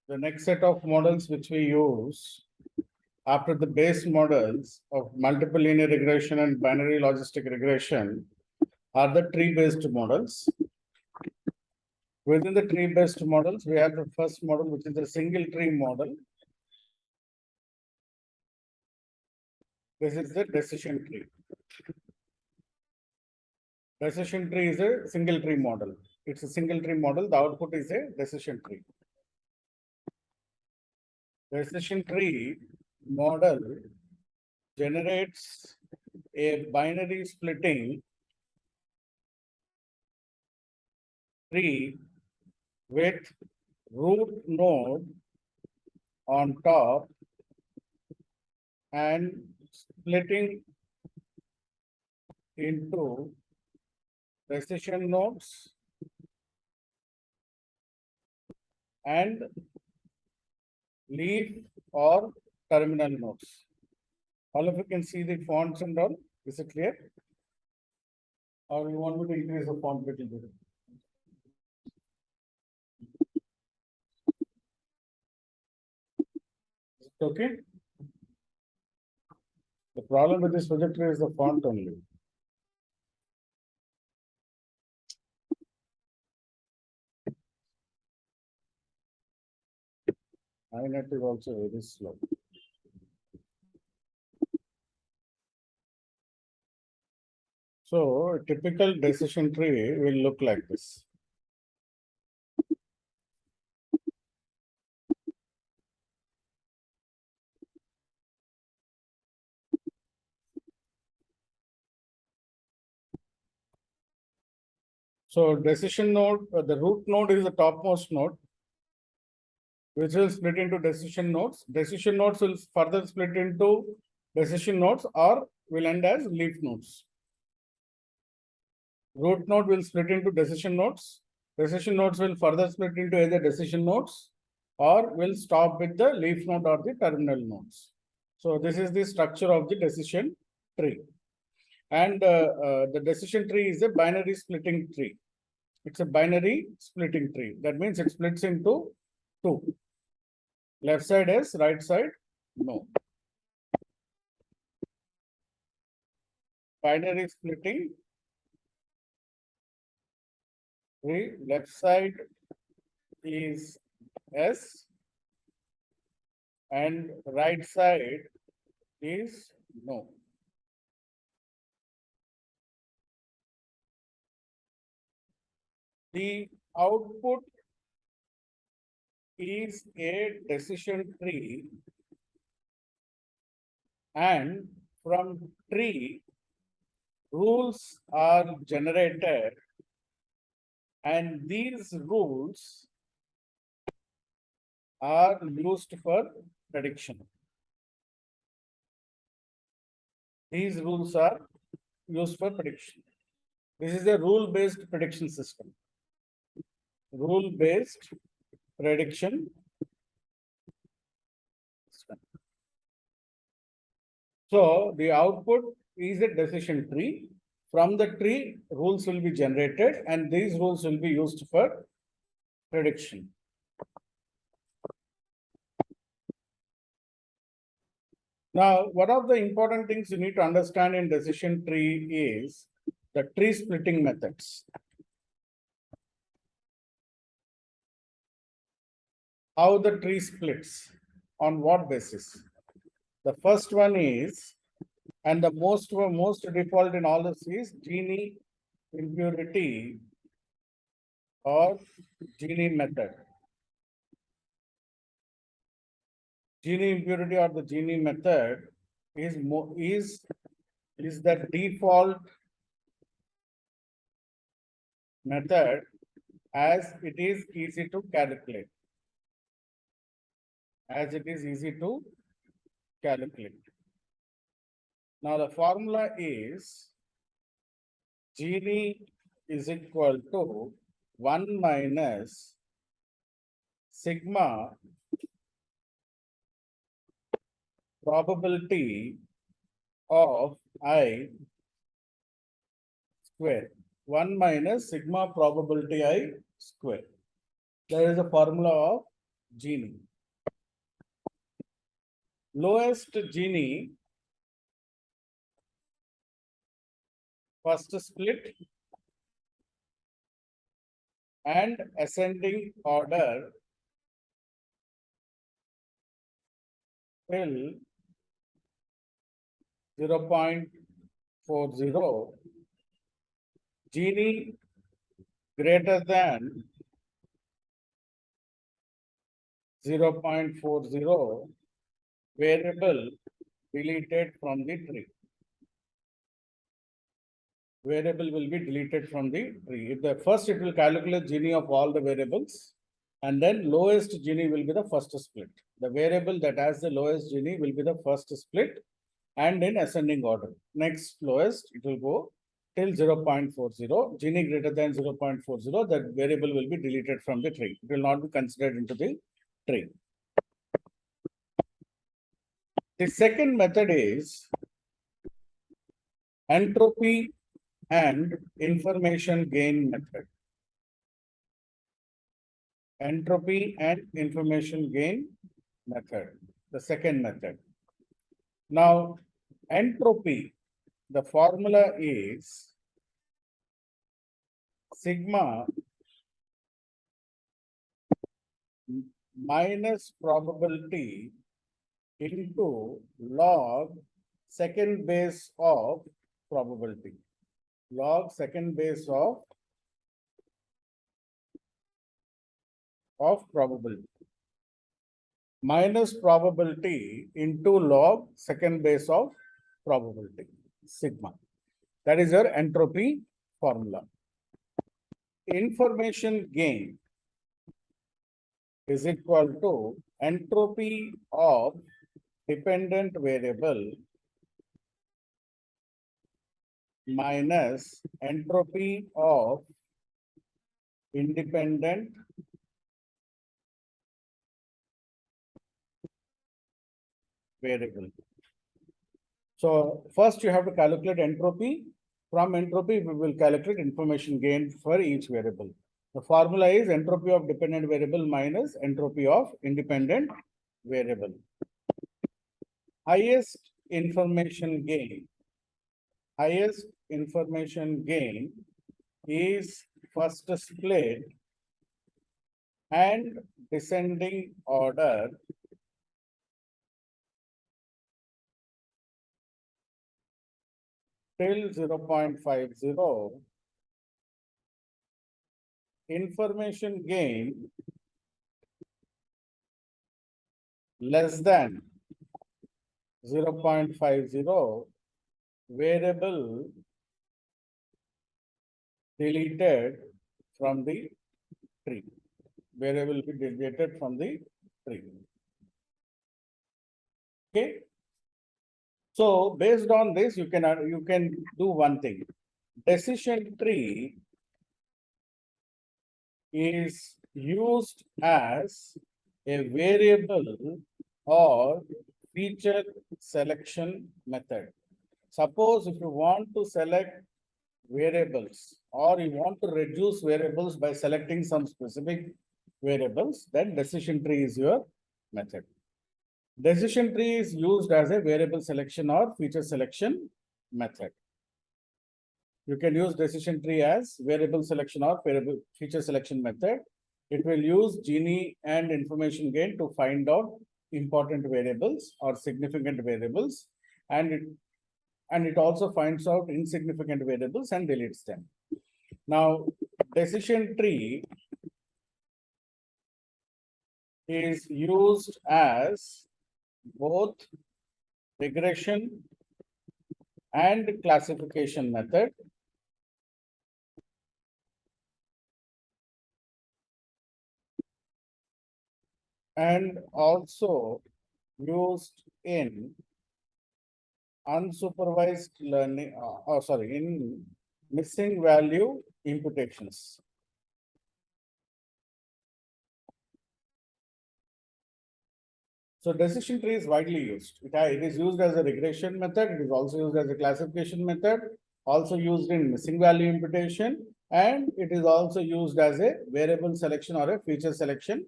The next set of models which we use after the base models of multiple linear regression and binary logistic regression are the tree-based models. Within the tree-based models, we have the first model, which is the single tree model. This is the decision tree. Decision tree is a single tree model. It's a single tree model. The output is a decision tree. Decision tree model generates a binary splitting tree with root node on top and splitting into decision nodes and leaf or terminal nodes. All of you can see the fonts and all. Is it clear? Or you want me to increase the font little bit? Is it okay? The problem with this projector is the font only. iNet is also very slow. So a typical decision tree will look like this. So decision node, the root node is the topmost node, which will split into decision nodes. Decision nodes will further split into decision nodes or will end as leaf nodes. Root node will split into decision nodes. Decision nodes will further split into either decision nodes or will stop with the leaf node or the terminal nodes. So this is the structure of the decision tree. And the decision tree is a binary splitting tree. It's a binary splitting tree. That means it splits into two. Left side is, right side, no. Binary splitting tree, left side is S and right side is no. The output is a decision tree, and from tree rules are generated, and these rules are used for prediction. These rules are used for prediction. This is a rule-based prediction system. Rule-based prediction system. So the output is a decision tree. From the tree, rules will be generated, and these rules will be used for prediction. Now, one of the important things you need to understand in decision tree is the tree splitting methods. How the tree splits, on what basis? The first one is, and the most default in all this is Gini impurity or Gini method. Gini impurity or the Gini method is the default method as it is easy to calculate. As it is easy to calculate. Now the formula is Gini is equal to 1 minus sigma probability of I square. 1 minus sigma probability I square. There is a formula of Gini. Lowest Gini, first split and ascending order till 0.40, Gini greater than 0.40, variable deleted from the tree. Variable will be deleted from the tree. If the first it will calculate Gini of all the variables, and then lowest Gini will be the first split. The variable that has the lowest Gini will be the first split and in ascending order. Next lowest, it will go till 0.40. Gini greater than 0.40, that variable will be deleted from the tree. It will not be considered into the tree. The second method is entropy and information gain method. Entropy and information gain method, the second method. Now, entropy, the formula is sigma minus probability into log second base of probability. Log second base of probability. Minus probability into log second base of probability, sigma. That is your entropy formula. Information gain is equal to entropy of dependent variable minus entropy of independent variable. So first you have to calculate entropy. From entropy, we will calculate information gain for each variable. The formula is entropy of dependent variable minus entropy of independent variable. Highest information gain is first split and descending order till 0.50. Information gain less than 0.50, variable deleted from the tree. Variable will be deleted from the tree. Okay. So based on this, you can do one thing. Decision tree is used as a variable or feature selection method. Suppose if you want to select variables or you want to reduce variables by selecting some specific variables, then decision tree is your method. Decision tree is used as a variable selection or feature selection method. You can use decision tree as variable selection or variable feature selection method. It will use Gini and information gain to find out important variables or significant variables, and it also finds out insignificant variables and deletes them. Now, decision tree is used as both regression and classification method. And also used in unsupervised learning, in missing value imputations. So decision tree is widely used. It is used as a regression method. It is also used as a classification method, also used in missing value imputation, and it is also used as a variable selection or a feature selection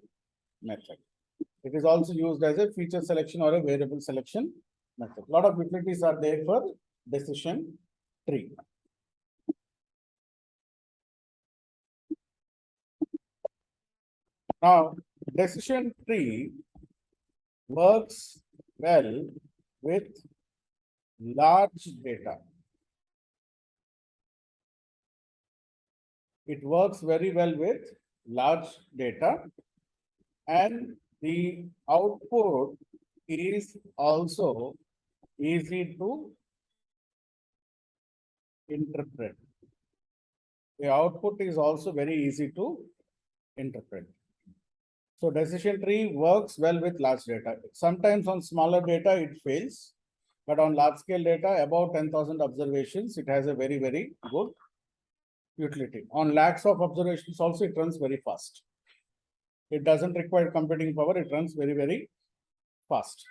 method. It is also used as a feature selection or a variable selection method. A lot of utilities are there for decision tree. Now, decision tree works well with large data. It works very well with large data, and the output is also easy to interpret. The output is also very easy to interpret. So decision tree works well with large data. Sometimes on smaller data, it fails. But on large scale data, about 10,000 observations, it has a very, very good utility. On lakhs of observations also, it runs very fast. It doesn't require computing power. It runs very, very fast.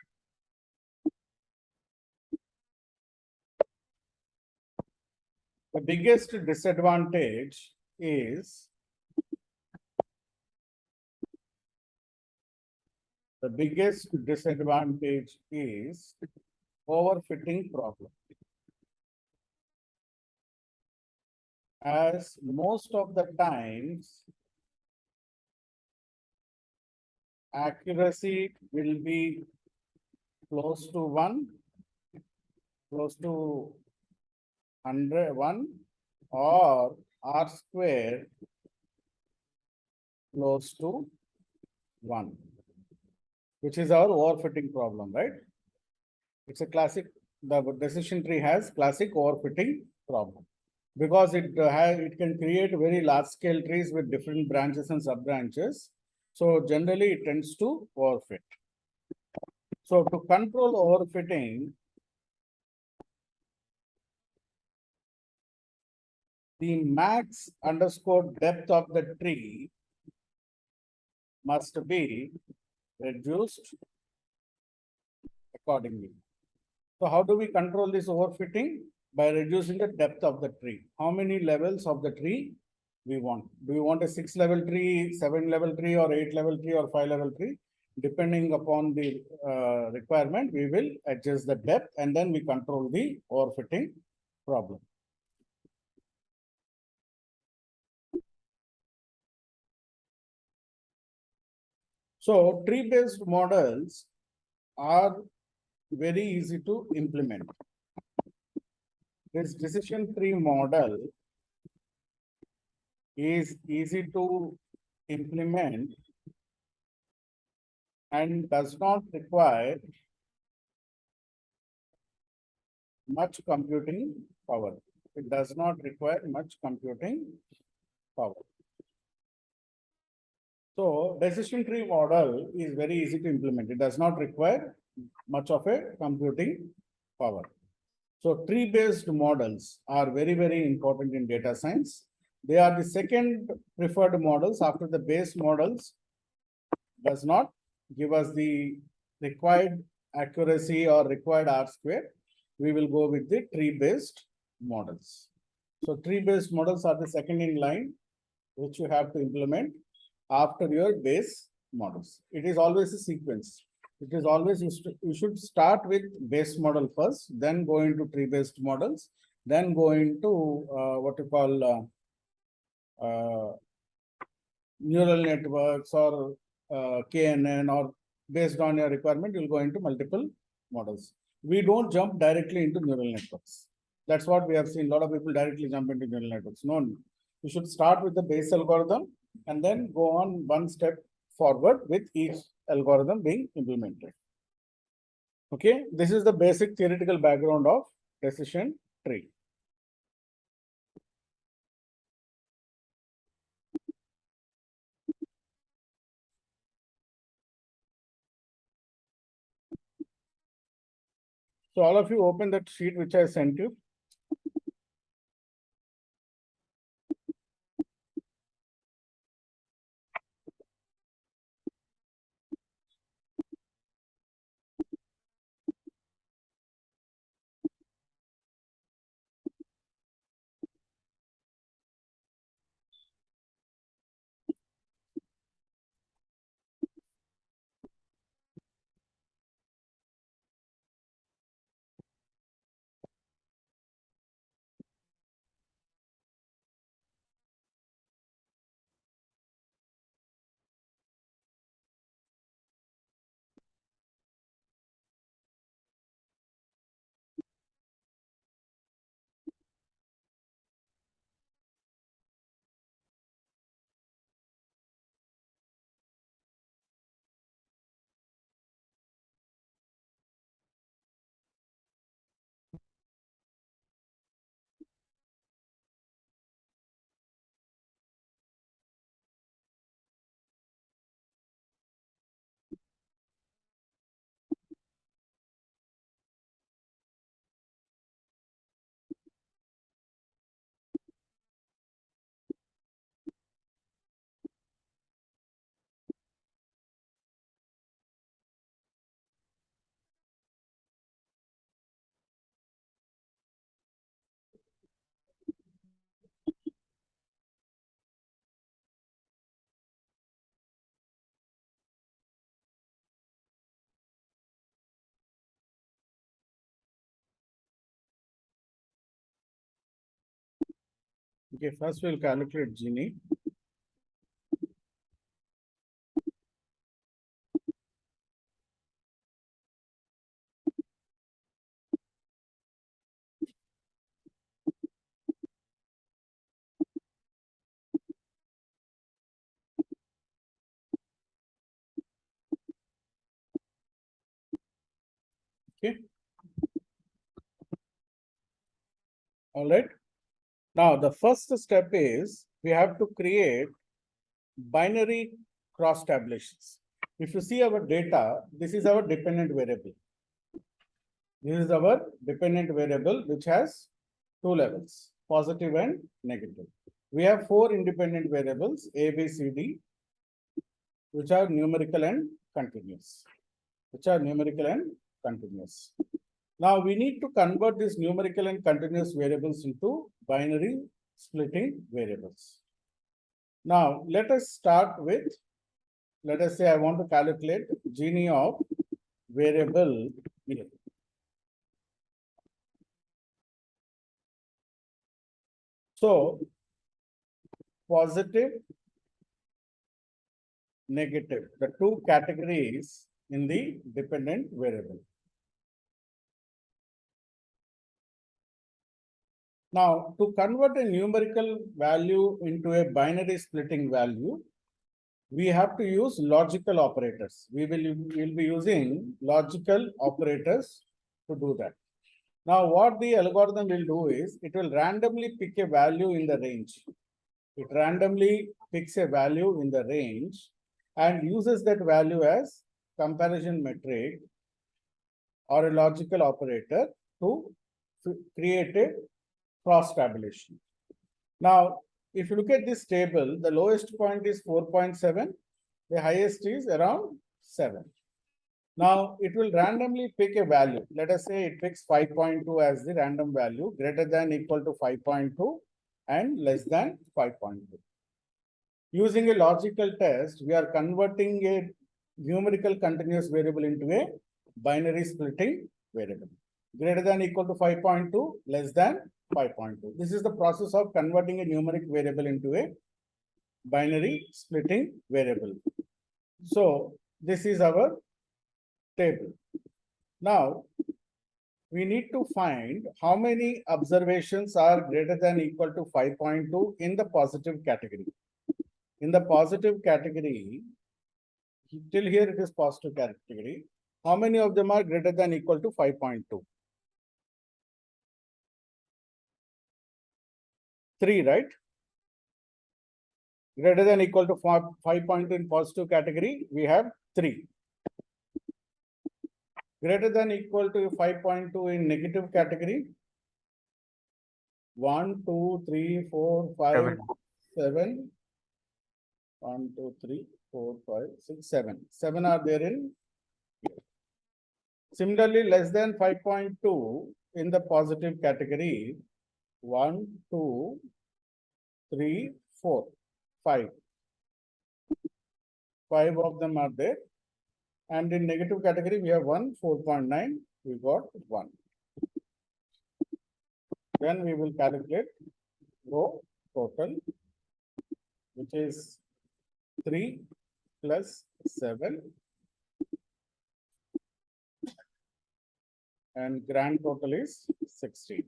The biggest disadvantage is overfitting problem. As most of the times, accuracy will be close to 1, close to 101, or R square close to 1, which is our overfitting problem, right? It's a classic, the decision tree has classic overfitting problem because it can create very large scale trees with different branches and sub branches. So generally it tends to overfit. So to control overfitting, the max underscore depth of the tree must be reduced accordingly. So how do we control this overfitting? By reducing the depth of the tree. How many levels of the tree we want? Do we want a 6-level tree, 7-level tree, or 8-level tree, or 5-level tree? Depending upon the requirement, we will adjust the depth and then we control the overfitting problem. So tree-based models are very easy to implement. This decision tree model is easy to implement and does not require much computing power. It does not require much computing power. So decision tree model is very easy to implement. It does not require much of a computing power. So tree-based models are very, very important in data science. They are the second preferred models after the base models does not give us the required accuracy or required R square. We will go with the tree-based models. So tree-based models are the second in line, which you have to implement after your base models. It is always a sequence. It is always, you should start with base model first, then go into tree-based models, then go into what you call neural networks or KNN, or based on your requirement, you'll go into multiple models. We don't jump directly into neural networks. That's what we have seen. A lot of people directly jump into neural networks. No, you should start with the base algorithm and then go on one step forward with each algorithm being implemented. Okay, this is the basic theoretical background of decision tree. So all of you open that sheet which I sent you. Okay, first we'll calculate Gini. Okay. All right. Now the first step is we have to create binary cross tabulations. If you see our data, this is our dependent variable. This is our dependent variable which has two levels, positive and negative. We have four independent variables, A, B, C, D, which are numerical and continuous. Now we need to convert these numerical and continuous variables into binary splitting variables. Now let us start with, let us say I want to calculate Gini of variable A. So positive, negative, the two categories in the dependent variable. Now, to convert a numerical value into a binary splitting value, we have to use logical operators. We will be using logical operators to do that. Now, what the algorithm will do is, it will randomly pick a value in the range. It randomly picks a value in the range and uses that value as comparison metric or a logical operator to create a cross tabulation. Now, if you look at this table, the lowest point is 4.7, the highest is around 7. Now, it will randomly pick a value. Let us say it picks 5.2 as the random value, greater than equal to 5.2 and less than 5.2. Using a logical test, we are converting a numerical continuous variable into a binary splitting variable. Greater than equal to 5.2, less than 5.2. This is the process of converting a numeric variable into a binary splitting variable. So this is our table. Now we need to find how many observations are greater than equal to 5.2 in the positive category. In the positive category, till here it is positive category. How many of them are greater than equal to 5.2? 3, right? Greater than equal to 5.2 in positive category, we have 3. Greater than equal to 5.2 in negative category, 1, 2, 3, 4, 5, 7. 1, 2, 3, 4, 5, 6, 7. 7 are there in here. Similarly, less than 5.2 in the positive category, 1, 2, 3, 4, 5. 5 of them are there. And in negative category, we have 1, 4.9, we got 1. Then we will calculate row total, which is 3 plus 7. And grand total is 16.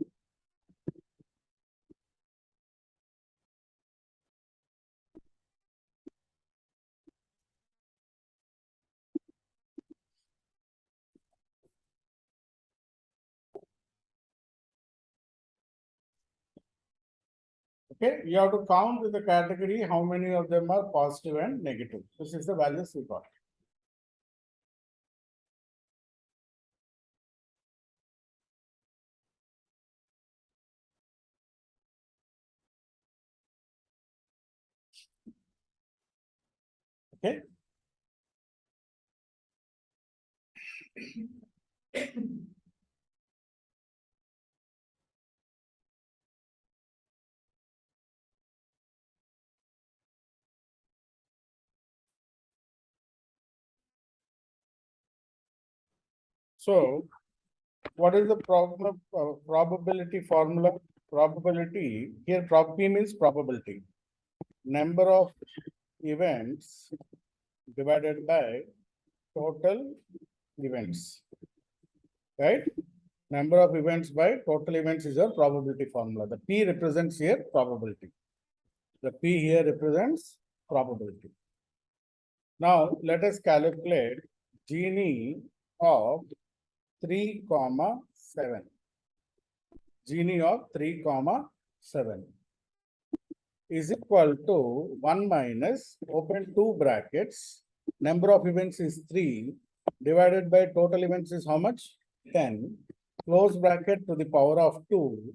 Okay, you have to count with the category how many of them are positive and negative. This is the values we got. Okay. So, what is the probability formula? probability, here P means probability. Number of events divided by total events, right? Number of events by total events is a probability formula. The P represents here probability. The P here represents probability. Now let us calculate Gini of 3, 7. Gini of 3, 7 is equal to 1 minus, open 2 brackets, number of events is 3, divided by total events is how much? 10, close bracket to the power of 2,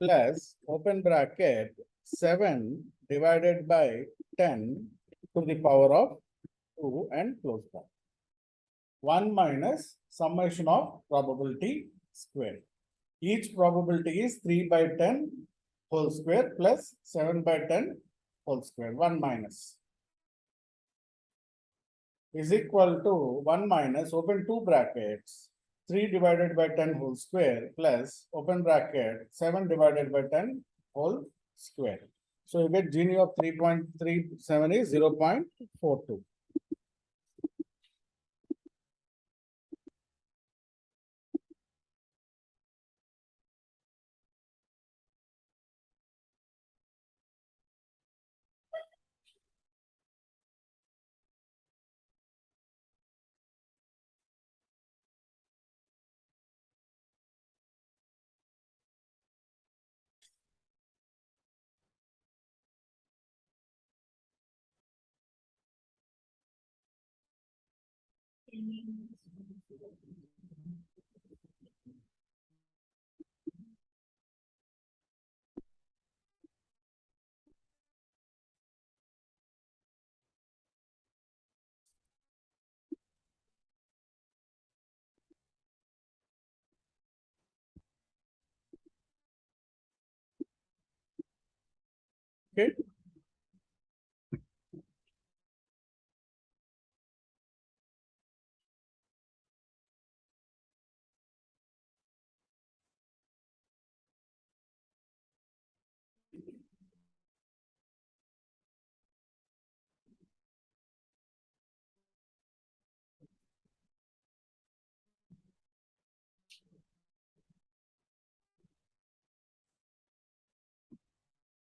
plus, open bracket, 7 divided by 10 to the power of 2 and close bracket. 1 minus summation of probability square. Each probability is 3 by 10 whole square plus 7 by 10 whole square. 1 minus is equal to 1 minus, open 2 brackets, 3 divided by 10 whole square plus, open bracket, 7 divided by 10 whole square. So you get Gini of 3.37 is 0.42. Okay.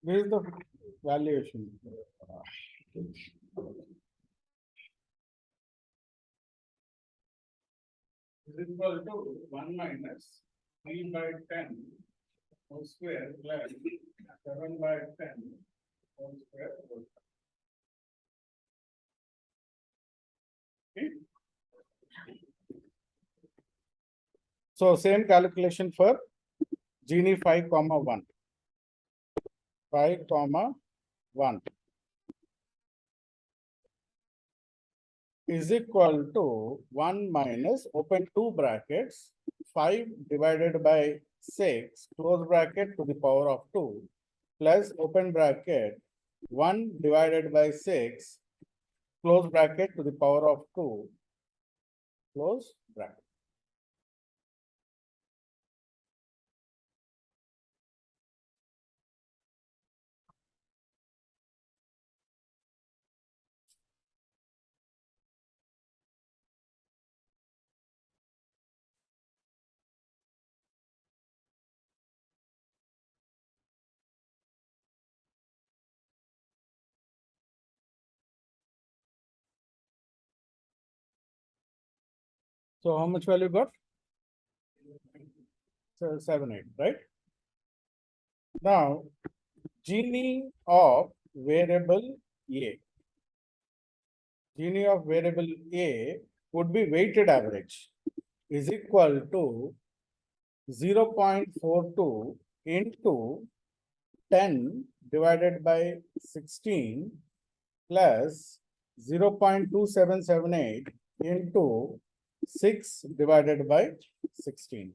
This is the valuation. Is equal to 1 minus 3 by 10 whole square plus 7 by 10 whole square. Okay. So same calculation for Gini 5, 1. 5, 1 is equal to 1 minus, open 2 brackets, 5 divided by 6, close bracket to the power of 2, plus, open bracket, 1 divided by 6, close bracket to the power of 2, close bracket. So how much value got? So 7, 8, right? Now, Gini of variable A. Gini of variable A would be weighted average is equal to 0.42 into 10 divided by 16 plus 0.2778 into 6 divided by 16.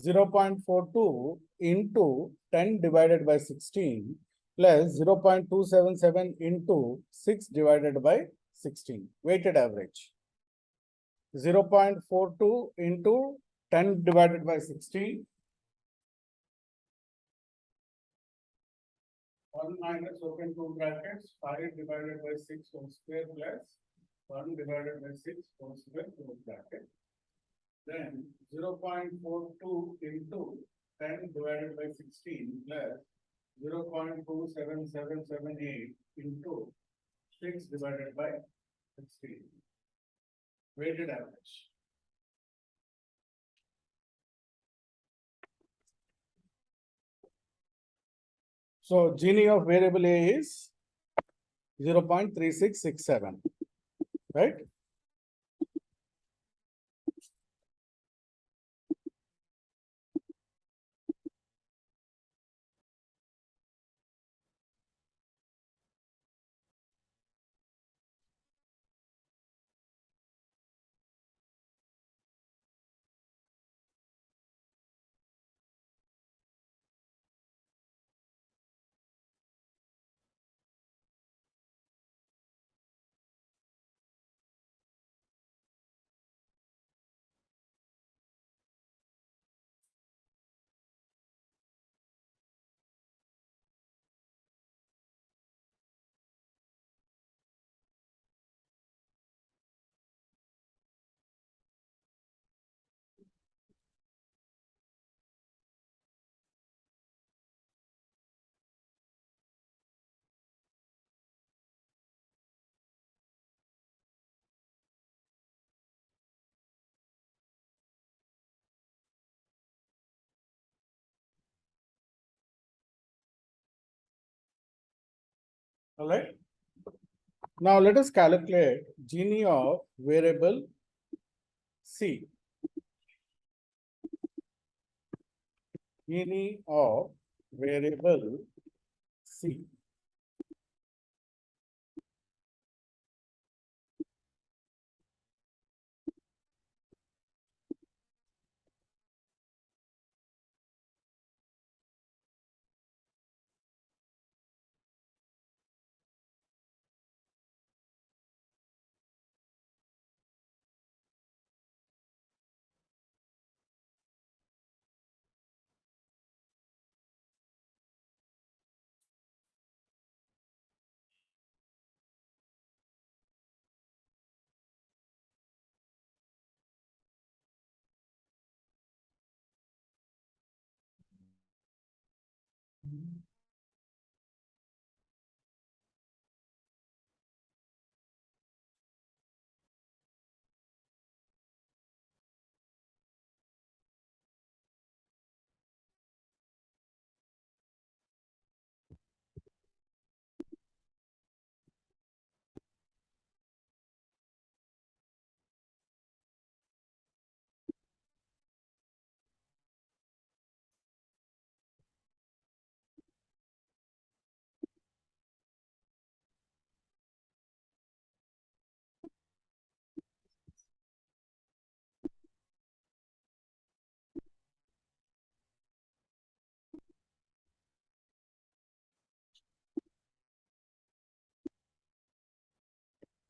0.42 into 10 divided by 16 plus 0.277 into 6 divided by 16, weighted average. 0.42 into 10 divided by 16 1 minus open two brackets 5 divided by 6 whole square plus 1 divided by 6 whole square close bracket. Then 0.42 into 10 divided by 16 plus 0.27778 into 6 divided by 16. Weighted average. So Gini of variable A is 0.3667, right? All right. Now let us calculate Gini of variable C. Gini of variable C.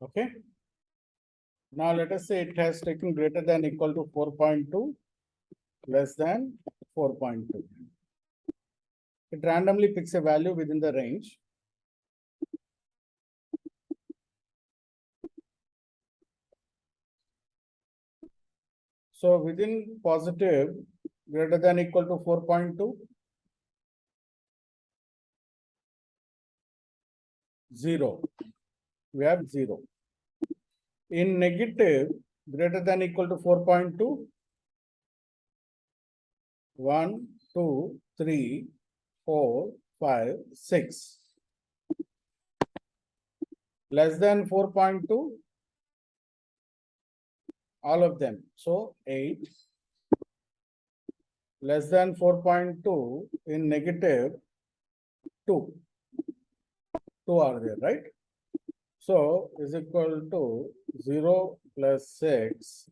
Okay. Now let us say it has taken greater than equal to 4.2, less than 4.2. It randomly picks a value within the range. So within positive greater than equal to 4.2, 0. We have 0. In negative greater than equal to 4.2, 1, 2, 3, 4, 5, 6. Less than 4.2, all of them. So 8. Less than 4.2 in negative 2. 2 are there, right? So is equal to 0 plus 6.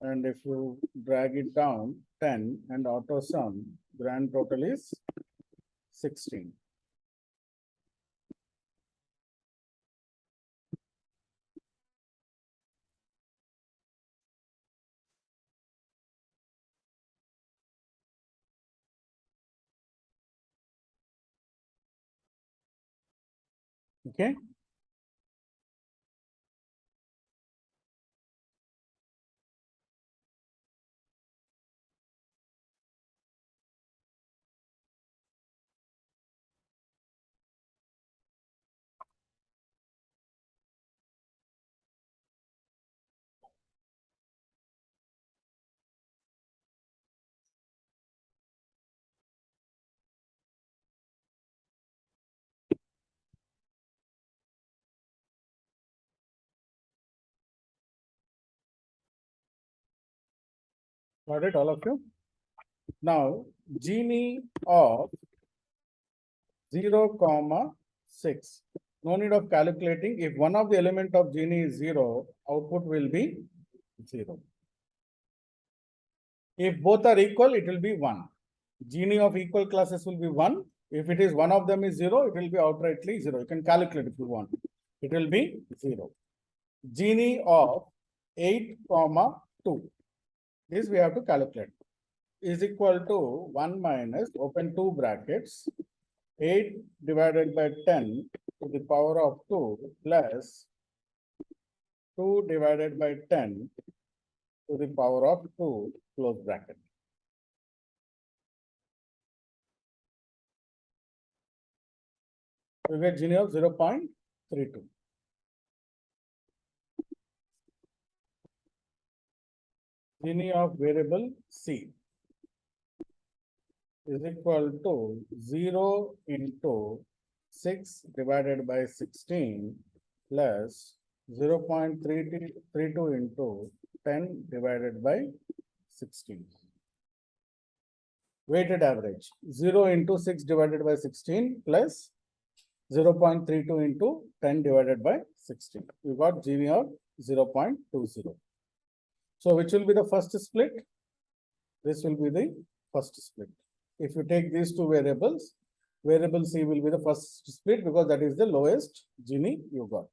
And if you drag it down, 10 and auto sum, grand total is 16. Okay. Got it, all of you? Now, Gini of 0, comma 6. No need of calculating. If one of the element of Gini is 0, output will be 0. If both are equal, it will be 1. Gini of equal classes will be 1. If it is one of them is 0, it will be outrightly 0. You can calculate if you want. It will be 0. Gini of 8, comma 2. This we have to calculate. Is equal to 1 minus, open 2 brackets, 8 divided by 10 to the power of 2 plus 2 divided by 10 to the power of 2, close bracket. We get Gini of 0.32. Gini of variable C is equal to 0 into 6 divided by 16 plus 0.32 into 10 divided by 16. Weighted average 0 into 6 divided by 16 plus 0.32 into 10 divided by 16. We got Gini of 0.20. So which will be the first split? This will be the first split. If you take these two variables, variable C will be the first split because that is the lowest Gini you got.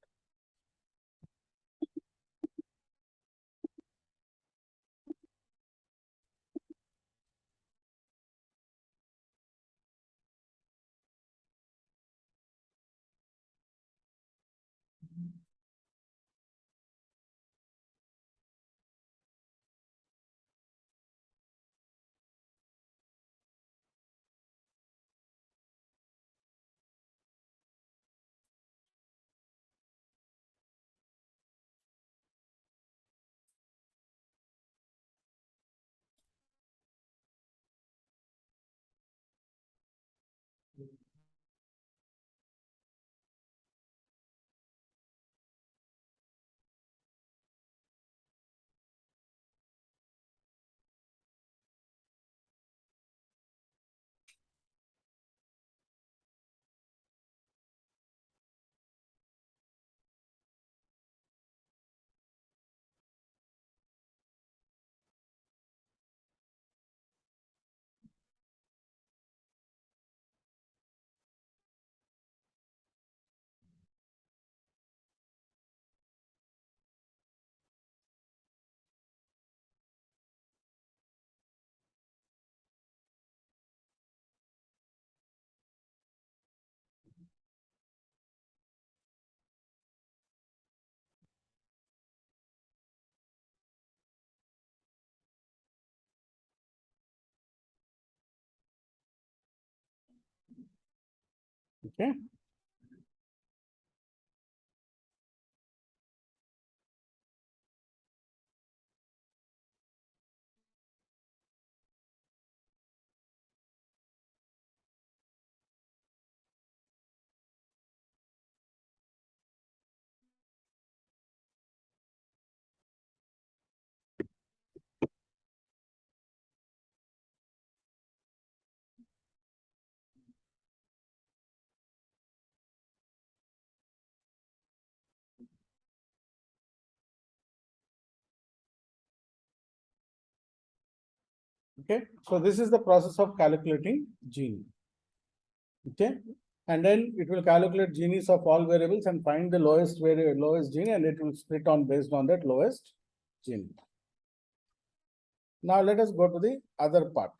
Okay. Okay, so this is the process of calculating Gini. Okay, and then it will calculate Ginis of all variables and find the lowest Gini, and it will split on based on that lowest Gini. Now let us go to the other part,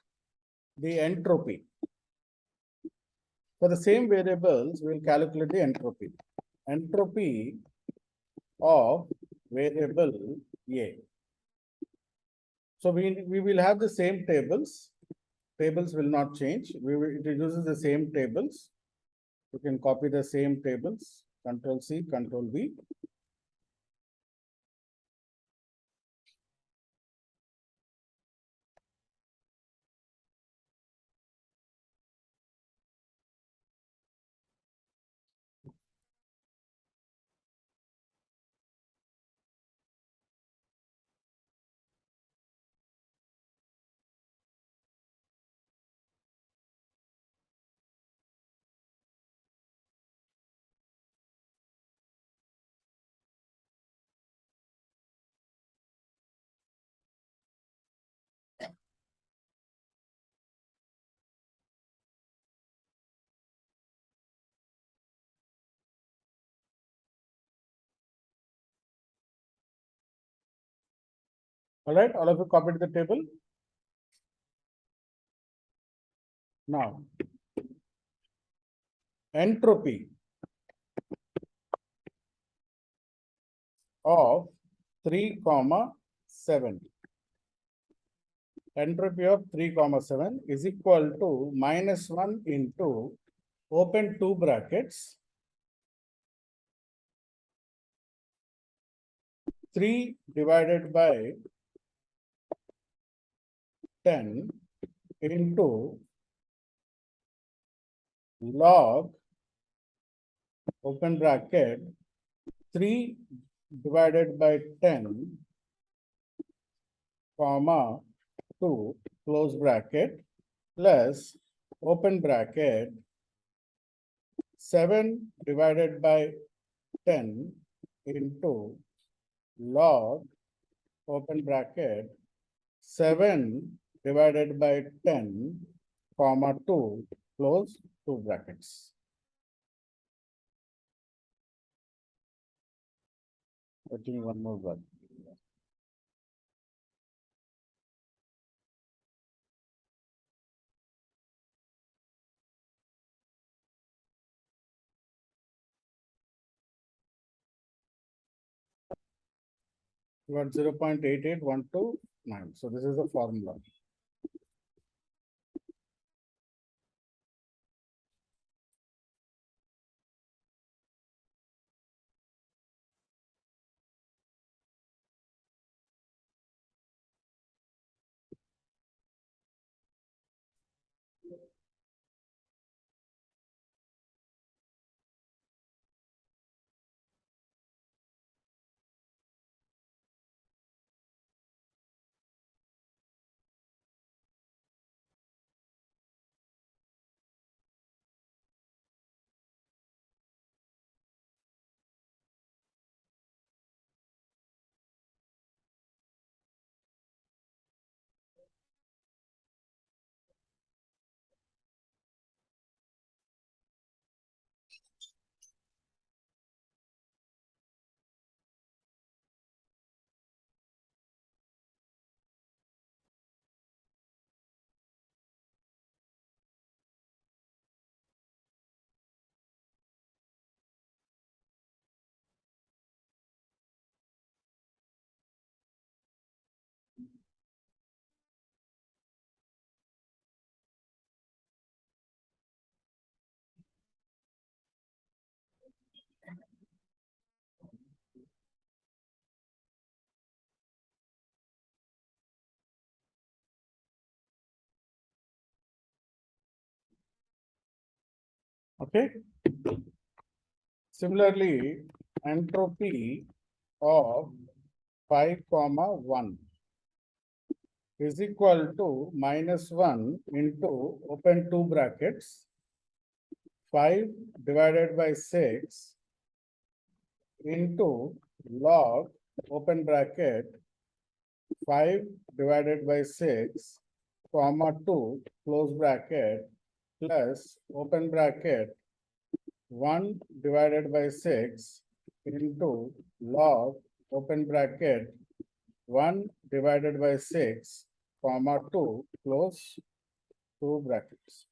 the entropy. For the same variables, we will calculate the entropy. entropy of variable A. So we will have the same tables. Tables will not change. It uses the same tables. You can copy the same tables. Control C, Control V. All right, all of you copied the table. Now, entropy of 3, 7. Entropy of 3, 7 is equal to -1 into open two brackets 3 divided by 10 into log open bracket 3 divided by 10 comma 2 close bracket plus open bracket 7 divided by 10 into log open bracket 7 divided by 10 comma 2 close two brackets. Writing one more word. You got 0.88129. So this is the formula. Okay. Similarly, entropy of 5, 1 is equal to -1 into open two brackets 5 divided by 6 into log open bracket 5 divided by 6 comma 2 close bracket plus open bracket 1 divided by 6 into log open bracket 1 divided by 6 comma 2 close two brackets.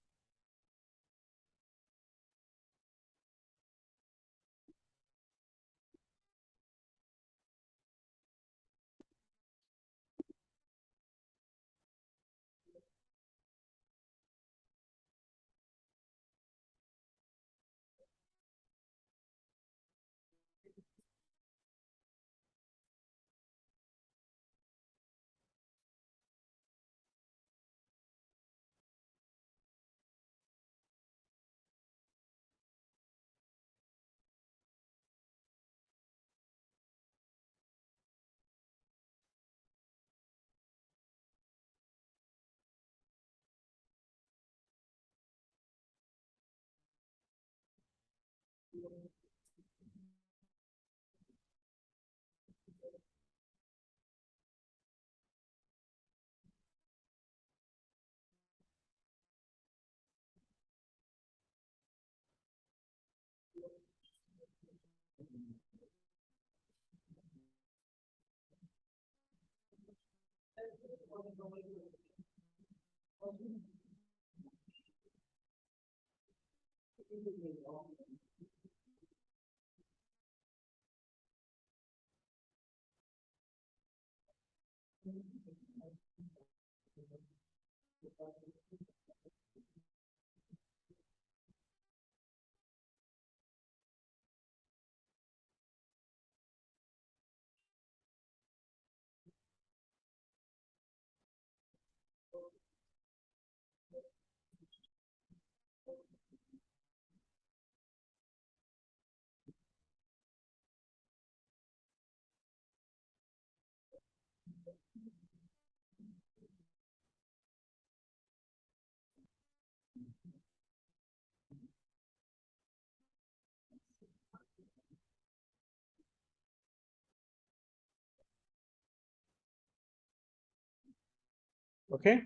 Okay,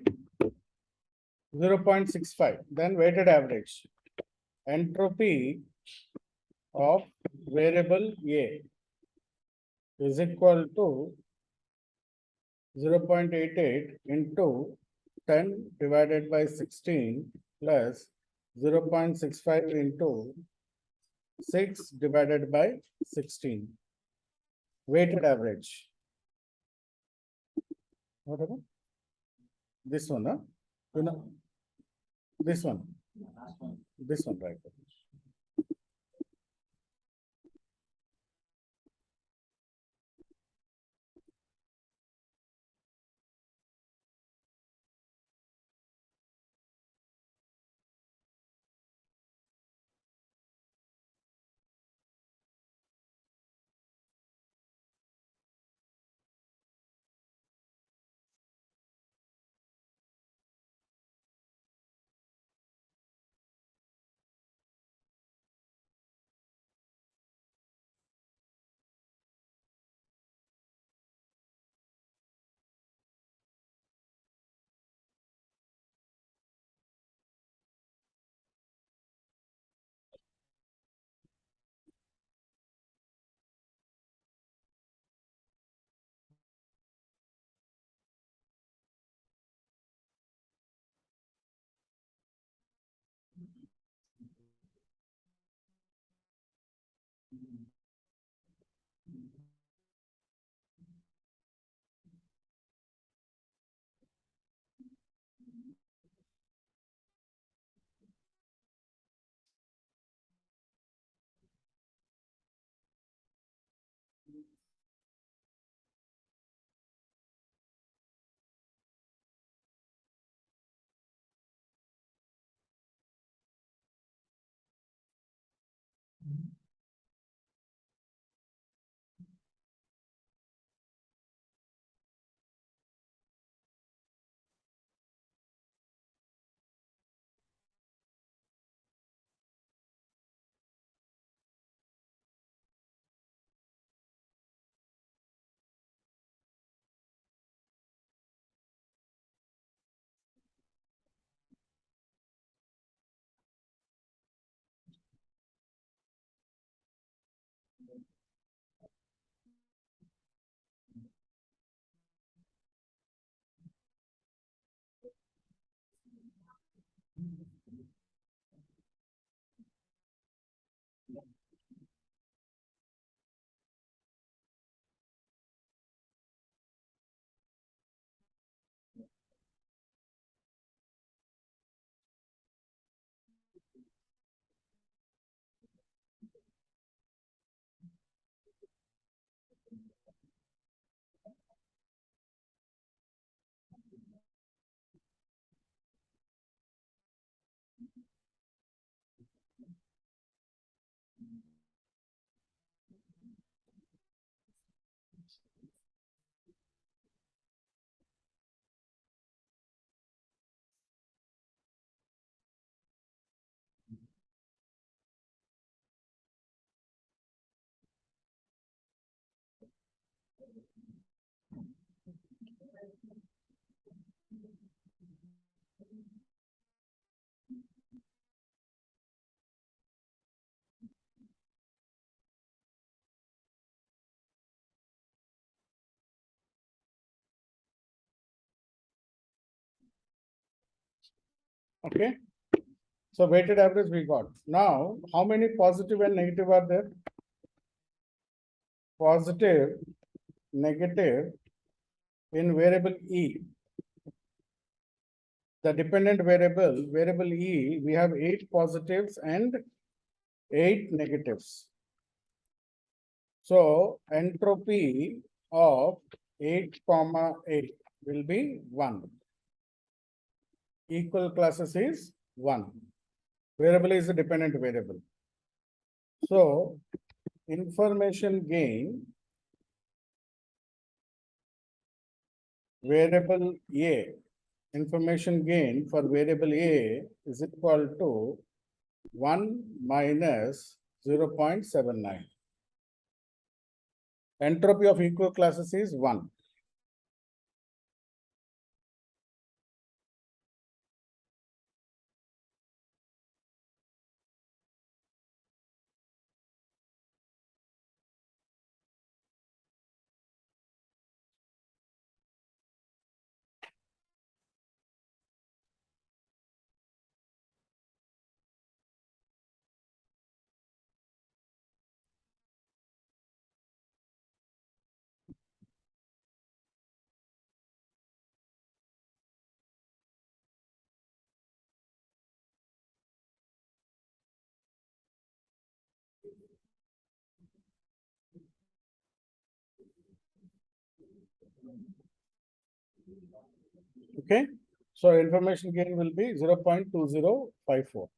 0.65. Then weighted average. Entropy of variable A is equal to 0.88 into 10 divided by 16 plus 0.65 into 6 divided by 16. Weighted average. Whatever. This one, huh? You know, this one. This one, right? Okay. So weighted average we got. Now, how many positive and negative are there? Positive, negative in variable E. The dependent variable E, we have 8 positives and 8 negatives. So entropy of 8 comma 8 will be 1. Equal classes is 1. Variable is a dependent variable. So information gain variable A, information gain for variable A is equal to 1 minus 0.79. Entropy of equal classes is 1. Okay. So information gain will be 0.2054.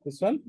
This one?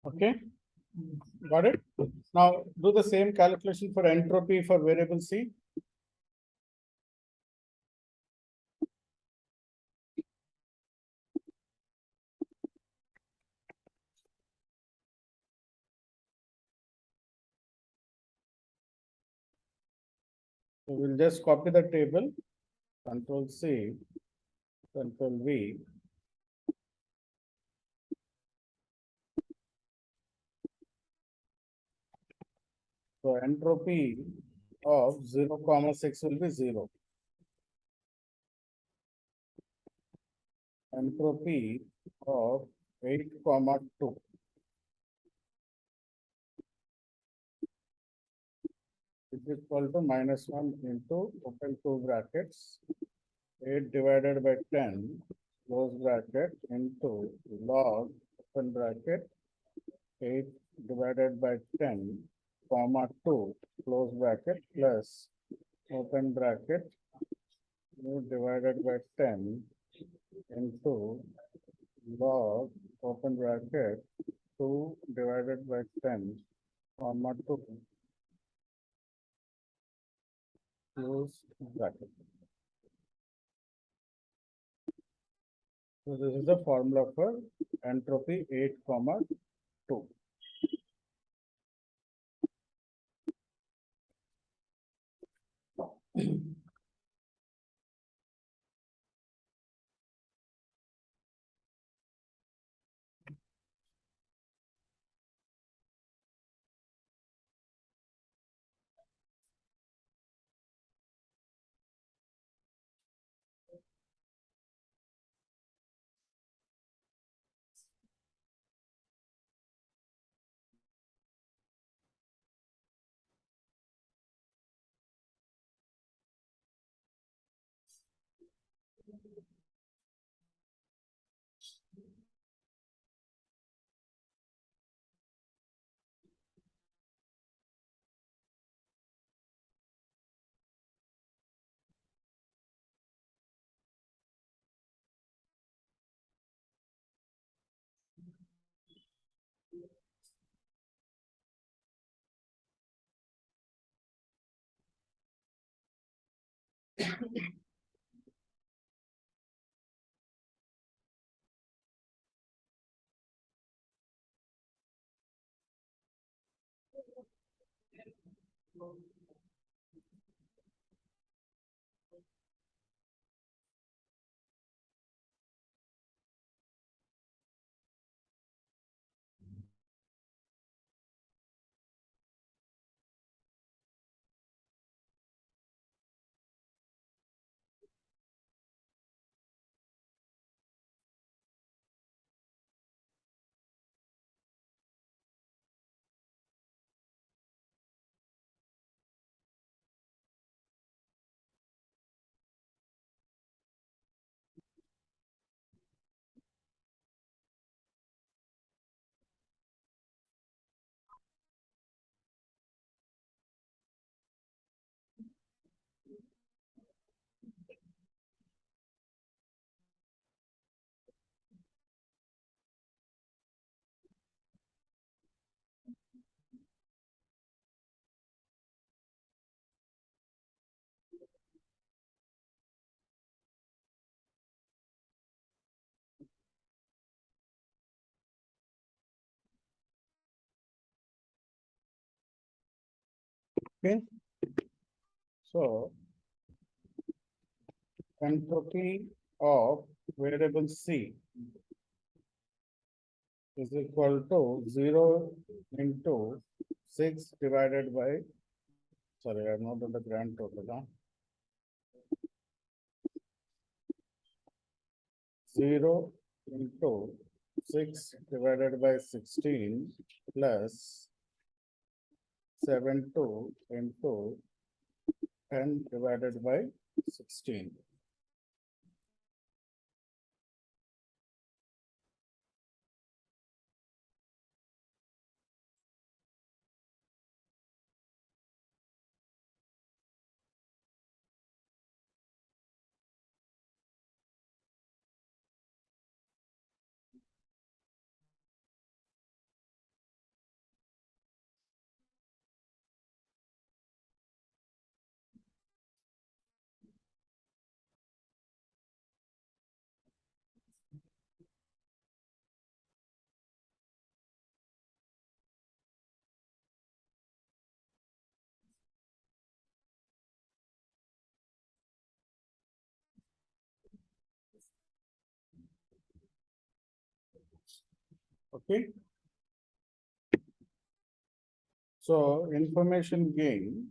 Okay. Got it? Now do the same calculation for entropy for variable C. So we'll just copy the table, Control C, Control V. So entropy of 0, 6 will be 0. Entropy of 8, 2 is equal to -1 into open 2 brackets 8 divided by 10 close bracket into log open bracket 8 divided by 10 comma 2 close bracket plus open bracket divided by 10 into log open bracket 2 divided by 10 comma 2 close bracket. So this is the formula for entropy 8 comma 2. Okay, so entropy of variable C is equal to 0 into 6 divided by, sorry, I'm not on the grand total, huh? 0 into 6 divided by 16 plus 7 2 into 10 divided by 16. Okay. So information gain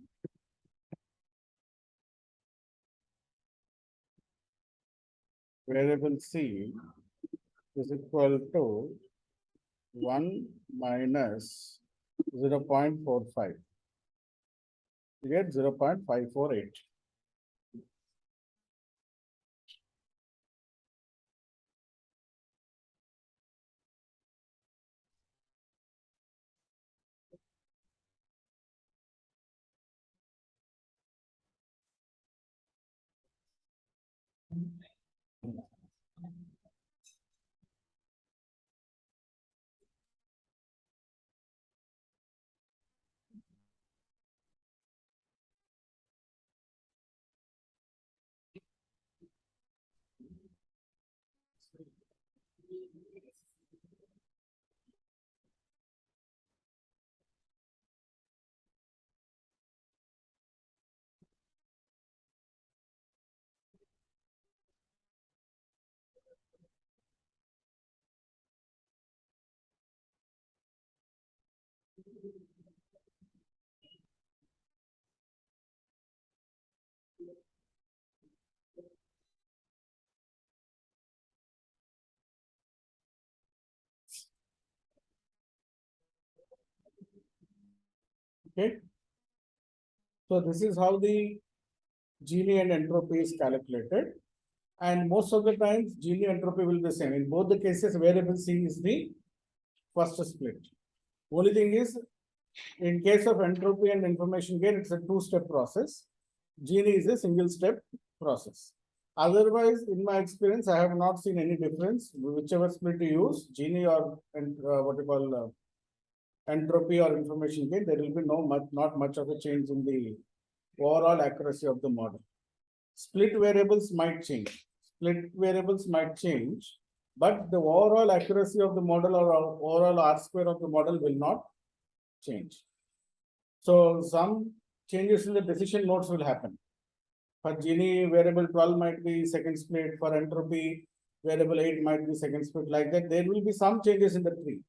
variable C is equal to 1 minus 0.45. You get 0.548. Okay. So this is how the Gini and entropy is calculated. And most of the times, Gini entropy will be the same. In both the cases, variable C is the first split. Only thing is, in case of entropy and information gain, it's a two-step process. Gini is a single-step process. Otherwise, in my experience, I have not seen any difference. Whichever split you use, Gini or what you call entropy or information gain, there will be not much of a change in the overall accuracy of the model. Split variables might change. Split variables might change, but the overall accuracy of the model or overall R square of the model will not change. So some changes in the decision nodes will happen. For Gini, variable 12 might be second split. For entropy, variable 8 might be second split. Like that, there will be some changes in the tree.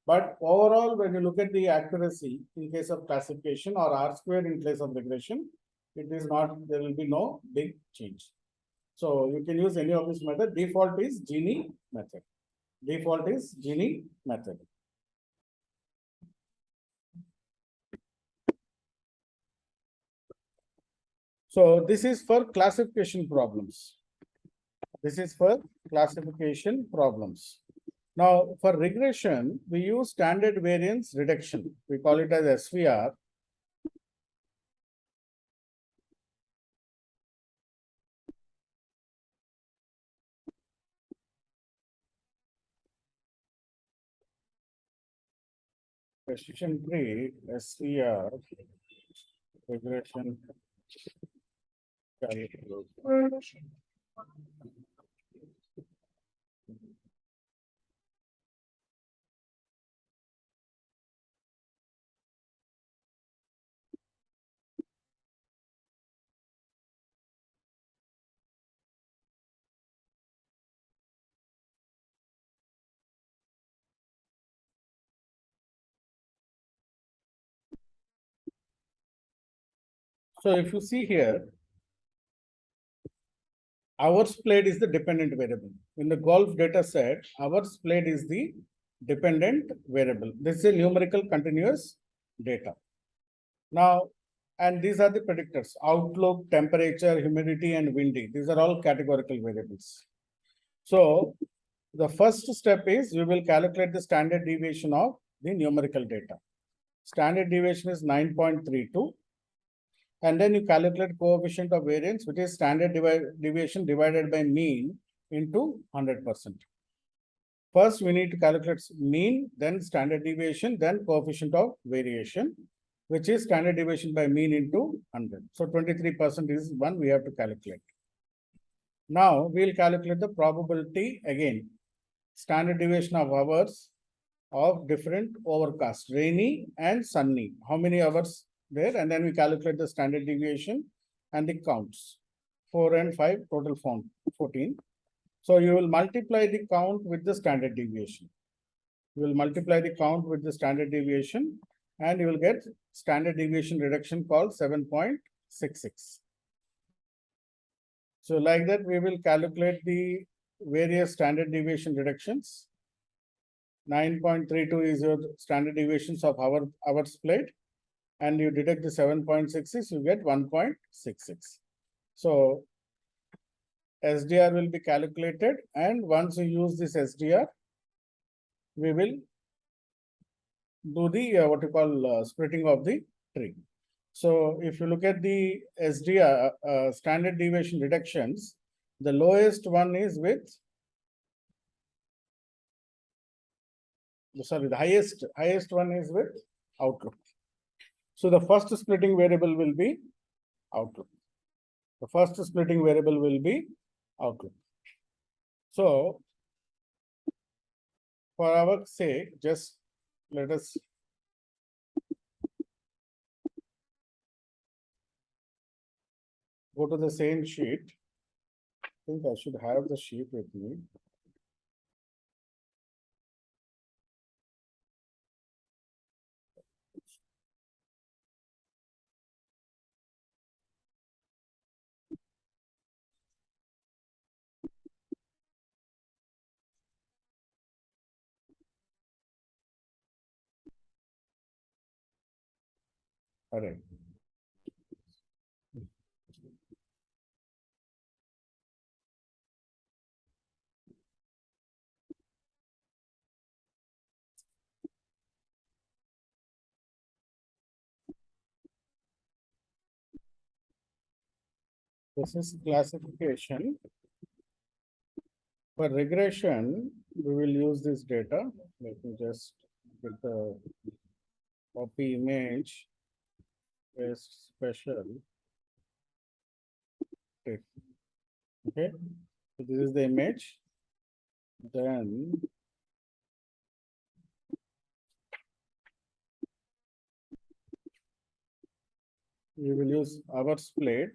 But overall, when you look at the accuracy in case of classification or R square in case of regression, it is not, there will be no big change. So you can use any of this method. Default is Gini method. Default is Gini method. So this is for classification problems. This is for classification problems. Now, for regression, we use standard variance reduction. We call it as SVR. Precision tree, SVR, regression calculation. So if you see here, hours played is the dependent variable. In the golf data set, hours played is the dependent variable. This is a numerical continuous data. Now, and these are the predictors: outlook, temperature, humidity, and windy. These are all categorical variables. So the first step is we will calculate the standard deviation of the numerical data. Standard deviation is 9.32. And then you calculate coefficient of variance, which is standard deviation divided by mean into 100%. First, we need to calculate mean, then standard deviation, then coefficient of variation, which is standard deviation by mean into 100. So 23% is one we have to calculate. Now, we will calculate the probability again. Standard deviation of hours of different overcast, rainy and sunny. How many hours there? And then we calculate the standard deviation and the counts. 4 and 5, total 14. So you will multiply the count with the standard deviation. You will multiply the count with the standard deviation and you will get standard deviation reduction called 7.66. So like that, we will calculate the various standard deviation reductions. 9.32 is your standard deviations of hours played, and you deduct the 7.66, you get 1.66. So SDR will be calculated, and once you use this SDR, we will do the splitting of the tree. So if you look at the SDR standard deviation reductions, The lowest one is with, sorry, the highest one is with outlook. So the first splitting variable will be outlook. The first splitting variable will be outlook. So for our sake, just let us go to the same sheet. I think I should have the sheet with me. All right. This is classification. For regression, we will use this data. Let me just get the copy image as special. Okay, so this is the image. Then we will use our split.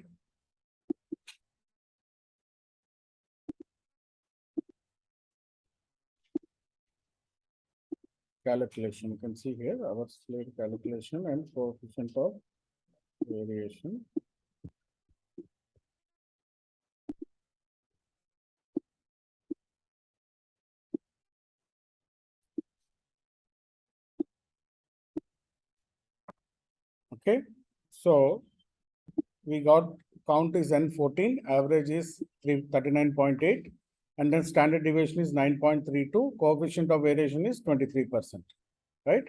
Calculation. You can see here our split calculation and coefficient of variation. Okay, so we got count is N14, average is 39.8, and then standard deviation is 9.32, coefficient of variation is 23%, right?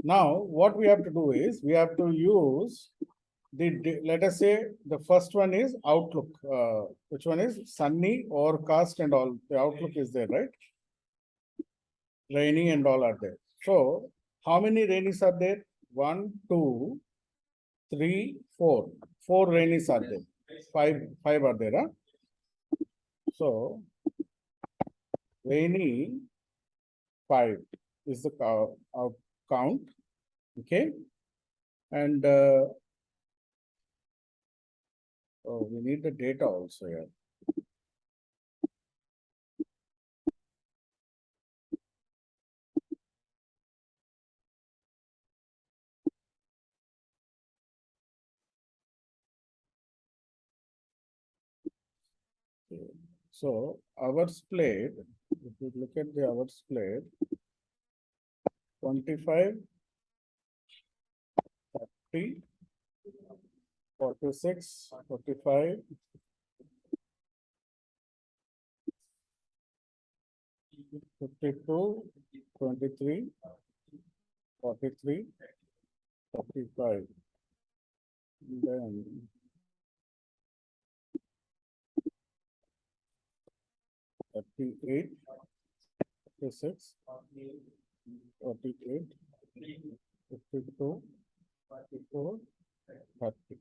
Now, what we have to do is we have to use let us say the first one is outlook. Which one is sunny, overcast, and all. The outlook is there, right? Rainy and all are there. So, how many rainies are there? 1, 2, 3, 4. 4 rainies are there. Five are there. Huh? So, rainy 5 is the count. Okay. And oh, we need the data also here. So our split, if you look at the our split, 25, 30, 46, 45, 52, 23, 43, 45. Then 38, 36, 48, 52, 54, 30.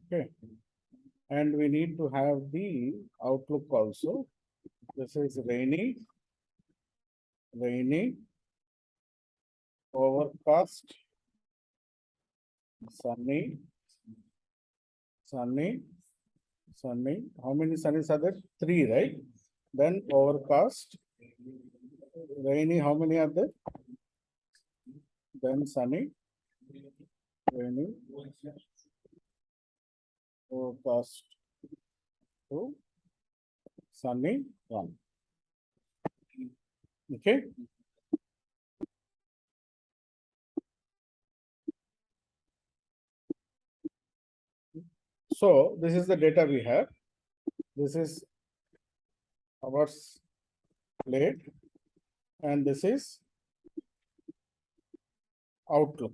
Okay. And we need to have the outlook also. This is rainy, overcast, sunny. How many sunnies are there? 3, right? Then overcast, rainy. How many are there? Then sunny, rainy, overcast 2, sunny 1. Okay. So this is the data we have. This is our plate, and this is outlook.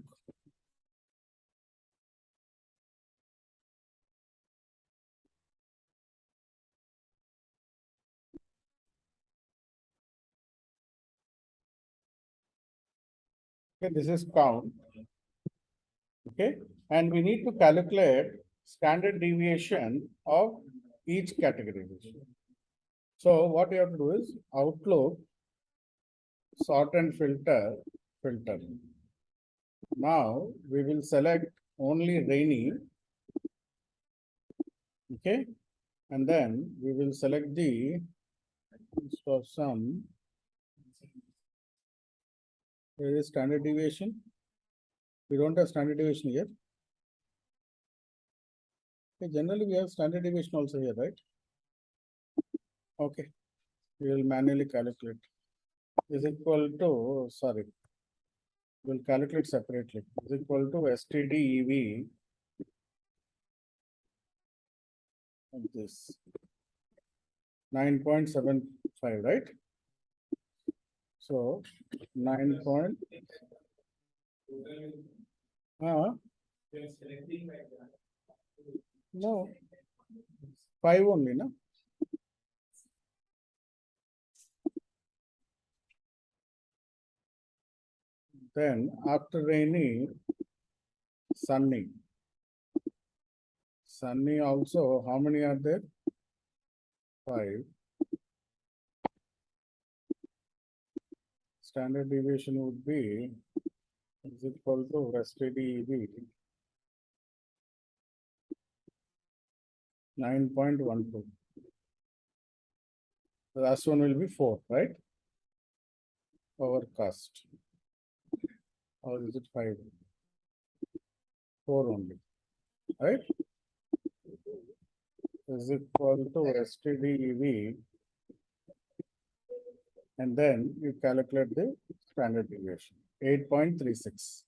Okay, this is count. Okay, and we need to calculate standard deviation of each categorization. So what you have to do is Outlook, sort and filter, filter. Now we will select only rainy. Okay, and then we will select the list of some. There is standard deviation. We don't have standard deviation here. Okay, generally we have standard deviation also here, right? Okay, we will manually calculate. Is equal to, sorry, we'll calculate separately. Is equal to STDEV of this 9.75, right? So 9 point, no, 5 only, no? Then after rainy, sunny. Sunny also, how many are there? 5. Standard deviation would be is equal to STDEV 9.12. The last one will be 4, right? Overcast. Or is it 5? 4 only, right? Is equal to STDEV, and then you calculate the standard deviation 8.36.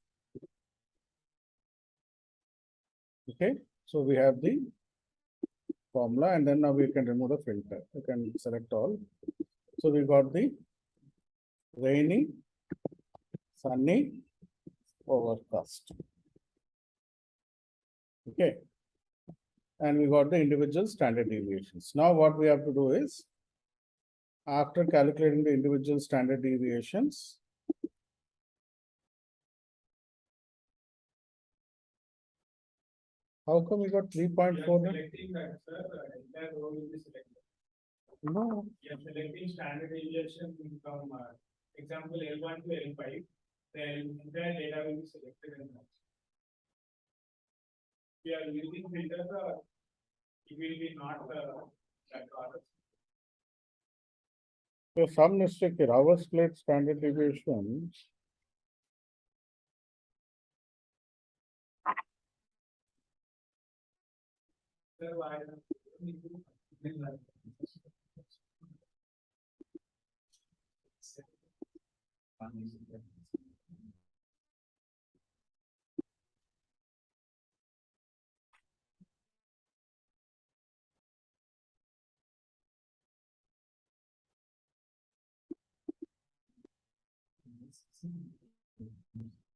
Okay, so we have the formula, and then now we can remove the filter. You can select all. So we got the rainy, sunny, overcast. Okay, and we got the individual standard deviations. Now what we have to do is, after calculating the individual standard deviations, how come we got 3.4? No. You are selecting standard deviation from example L1 to L5, then entire data will be selected and matched. We are using filters, it will be not that order. So some mistake here. Our split standard deviation. Sir, why?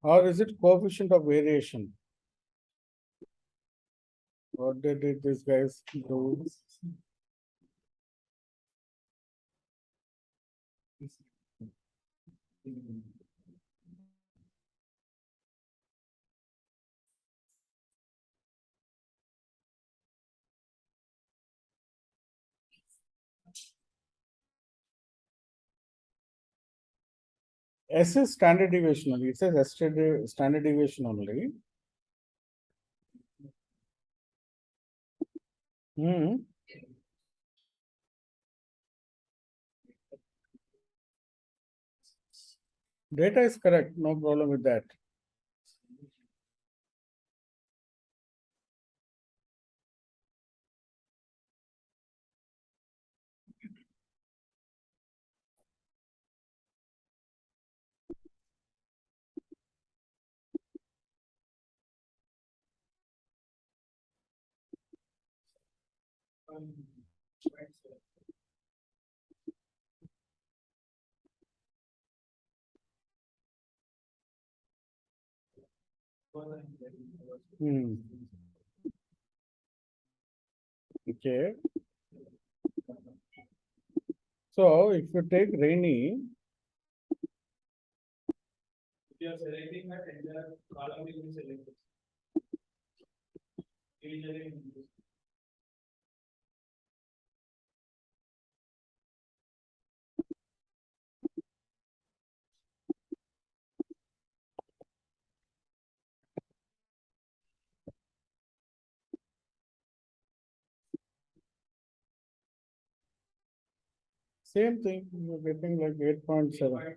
Or is it coefficient of variation? What did these guys do? S is standard deviation only. It says standard deviation only. Data is correct, no problem with that. Okay. So if you take rainy, you are selecting that entire column will be selected. Usually. Same thing, you're getting like 8.7.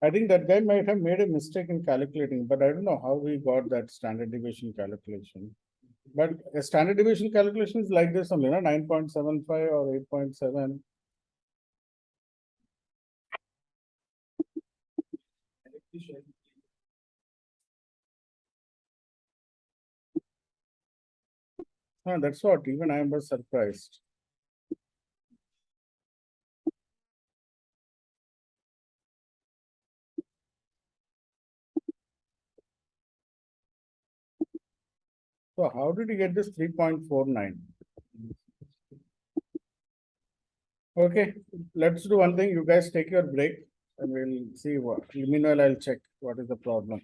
I think that guy might have made a mistake in calculating, but I don't know how he got that standard deviation calculation. But a standard deviation calculation is like this only, 9.75 or 8.7. That's what, even I was surprised. So how did you get this 3.49? Okay, let's do one thing. You guys take your break and we'll see what. Meanwhile, I'll check what is the problem.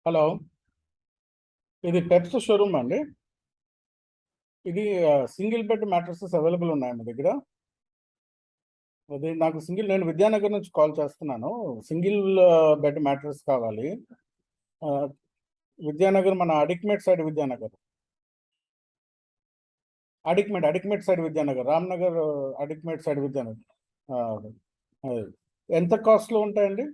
Hello, ఇది పెప్స్ showroom అండి. ఇది single bed mattresses available ఉన్నాయి మీ దగ్గర. అది నాకు నేను విద్యానగర్ నుంచి call చేస్తున్నాను. సింగిల్ బెడ్ మ్యాట్రస్ కావాలి. విద్యానగర్, మన Adikmet side Vidyanagar. Adikmet side Vidyanagar, Ramnagar Adikmet side Vidyanagar. అదే. ఎంత కాస్ట్లో ఉంటాయండి?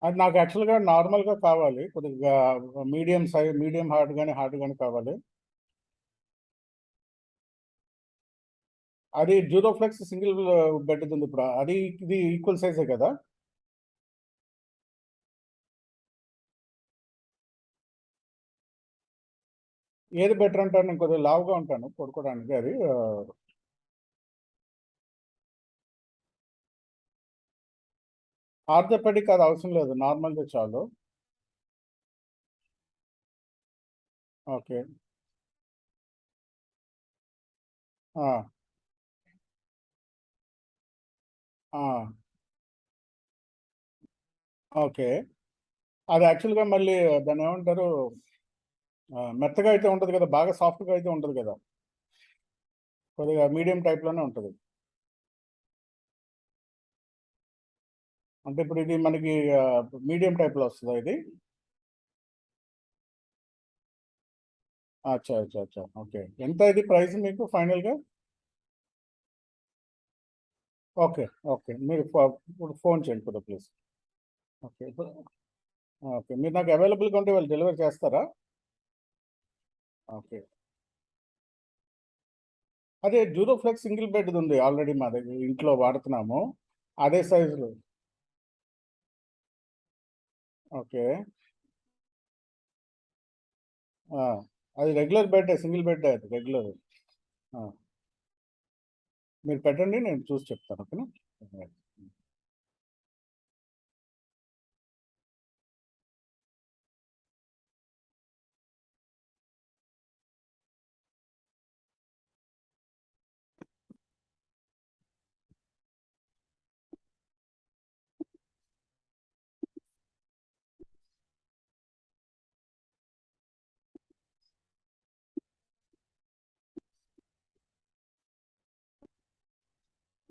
అది నాకు యాక్చువల్గా నార్మల్గా కావాలి, కొద్దిగా మీడియం హార్డ్ కానీ కావాలి. అది డ్యూరోఫ్లెక్స్ సింగిల్ బెడ్ ఉంది ఇప్పుడు. అది ఇది ఈక్వల్ సైజే కదా? ఏది బెటర్ అంటారు? నేను కొద్దిగా లావుగా ఉంటాను పడుకోవడానికి. అది ఆర్థోపెడిక్ అది అవసరం లేదు, నార్మల్గా చాలు. ఓకే. ఓకే. అది యాక్చువల్గా మళ్ళీ దాన్ని ఏమంటారు, మెత్తగా అయితే ఉంటుంది కదా, బాగా సాఫ్ట్గా అయితే ఉంటుంది కదా, కొద్దిగా మీడియం టైప్లోనే ఉంటుంది. అంటే ఇప్పుడు ఇది మనకి మీడియం టైప్లో వస్తుందా ఇది? అచ్చా అచ్చా అచ్చా, ఓకే. ఎంత ఇది ప్రైస్ మీకు ఫైనల్గా? ఓకే ఓకే, మీరు ఇప్పుడు ఫోన్ చేయండి కొద్దిగా ప్లీజ్. ఓకే ఓకే, మీరు నాకు అవైలబుల్గా ఉంటే వాళ్ళు డెలివరీ చేస్తారా? ఓకే. అదే డ్యూరోఫ్లెక్స్ సింగిల్ బెడ్ ఉంది ఆల్రెడీ మా దగ్గర, ఇంట్లో వాడుతున్నాము. అదే సైజులో. ఓకే. అది రెగ్యులర్ బెడ్, సింగిల్ బెడ్, అది రెగ్యులర్. మీరు పెట్టండి, నేను చూసి చెప్తాను. ఓకేనా?